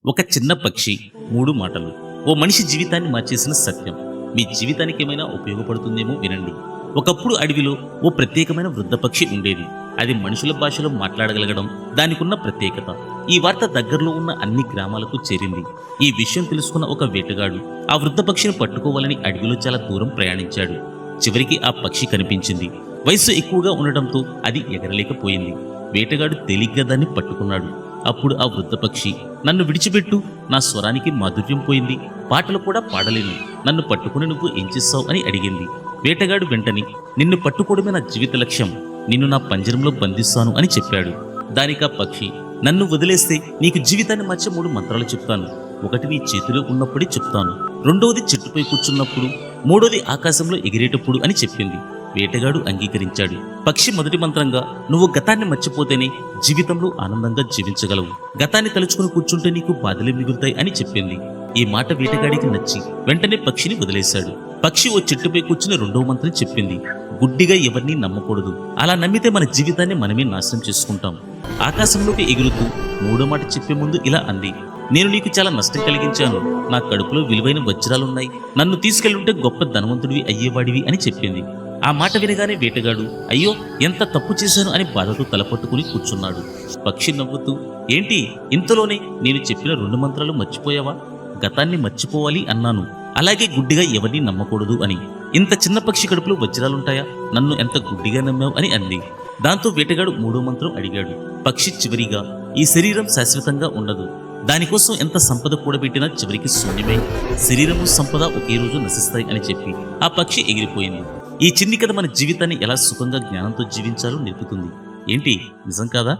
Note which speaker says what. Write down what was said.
Speaker 1: ఒక చిన్న పక్షి 3 మాటలు ఓ మనిషి జీవితాన్ని మార్చేసిన సత్యం. మీ జీవితానికి ఏమైనా ఉపయోగపడుతుందేమో వినండి. ఒకప్పుడు అడవిలో ఓ ప్రత్యేకమైన వృద్ధ పక్షి ఉండేది. అది మనుషుల భాషలో మాట్లాడగలగడం దానికున్న ప్రత్యేకత. ఈ వార్త దగ్గరలో ఉన్న అన్ని గ్రామాలకు చేరింది. ఈ విషయం తెలుసుకున్న ఒక వేటగాడు ఆ వృద్ధ పక్షిని పట్టుకోవాలని అడవిలో చాలా దూరం ప్రయాణించాడు. చివరికి ఆ పక్షి కనిపించింది. వయస్సు ఎక్కువగా ఉండటంతో అది ఎగరలేకపోయింది. వేటగాడు తేలిగ్గా దాన్ని పట్టుకున్నాడు. అప్పుడు ఆ వృద్ధ పక్షి, నన్ను విడిచిపెట్టు, నా స్వరానికి మాధుర్యం పోయింది, పాటలు కూడా పాడలేను, నన్ను పట్టుకుని నువ్వు ఏం చేస్తావు అని అడిగింది. వేటగాడు వెంటనే, నిన్ను పట్టుకోవడమే నా జీవిత లక్ష్యం, నిన్ను నా పంజరంలో బంధిస్తాను అని చెప్పాడు. దానికా పక్షి, నన్ను వదిలేస్తే నీకు జీవితాన్ని మార్చే 3 మంత్రాలు చెప్తాను. ఒకటి నీ చేతిలో ఉన్నప్పుడే చెప్తాను, రెండవది చెట్టుపై కూర్చున్నప్పుడు, మూడోది ఆకాశంలో ఎగిరేటప్పుడు అని చెప్పింది. వేటగాడు అంగీకరించాడు. పక్షి మొదటి మంత్రంగా, నువ్వు గతాన్ని మర్చిపోతేనే జీవితంలో ఆనందంగా జీవించగలవు, గతాన్ని తలుచుకుని కూర్చుంటే నీకు బాధలే మిగులుతాయి అని చెప్పింది. ఈ మాట వేటగాడికి నచ్చి వెంటనే పక్షిని వదిలేశాడు. పక్షి ఓ చెట్టుపై కూర్చుని రెండవ మంత్రం చెప్పింది. గుడ్డిగా ఎవరిని నమ్మకూడదు, అలా నమ్మితే మన జీవితాన్ని మనమే నాశనం చేసుకుంటాం. ఆకాశంలోకి ఎగురుతూ మూడో మాట చెప్పే ముందు ఇలా అంది, నేను నీకు చాలా నష్టం కలిగించాను, నా కడుపులో విలువైన వజ్రాలున్నాయి, నన్ను తీసుకెళ్లుంటే గొప్ప ధనవంతుడివి అయ్యేవాడివి అని చెప్పింది. ఆ మాట వినగానే వేటగాడు, అయ్యో ఎంత తప్పు చేశాను అని బాధతో తలపట్టుకుని కూర్చున్నాడు. పక్షి నవ్వుతూ, ఏంటి ఇంతలోనే నేను చెప్పిన 2 మంత్రాలు మర్చిపోయావా? గతాన్ని మర్చిపోవాలి అన్నాను, అలాగే గుడ్డిగా ఎవరిని నమ్మకూడదు అని. ఇంత చిన్న పక్షి కడుపులో వజ్రాలుంటాయా, నన్ను ఎంత గుడ్డిగా నమ్మావు అని అంది. దాంతో వేటగాడు 3వ మంత్రం అడిగాడు. పక్షి చివరిగా, ఈ శరీరం శాశ్వతంగా ఉండదు, దానికోసం ఎంత సంపద కూడబెట్టినా చివరికి శూన్యమే, శరీరము సంపద ఒకే రోజు నశిస్తాయి అని చెప్పి ఆ పక్షి ఎగిరిపోయింది. ఈ చిన్ని కథ మన జీవితాన్ని ఎలా సుఖంగా జ్ఞానంతో జీవించాలో నేర్పుతుంది. ఏంటి నిజం కాదా?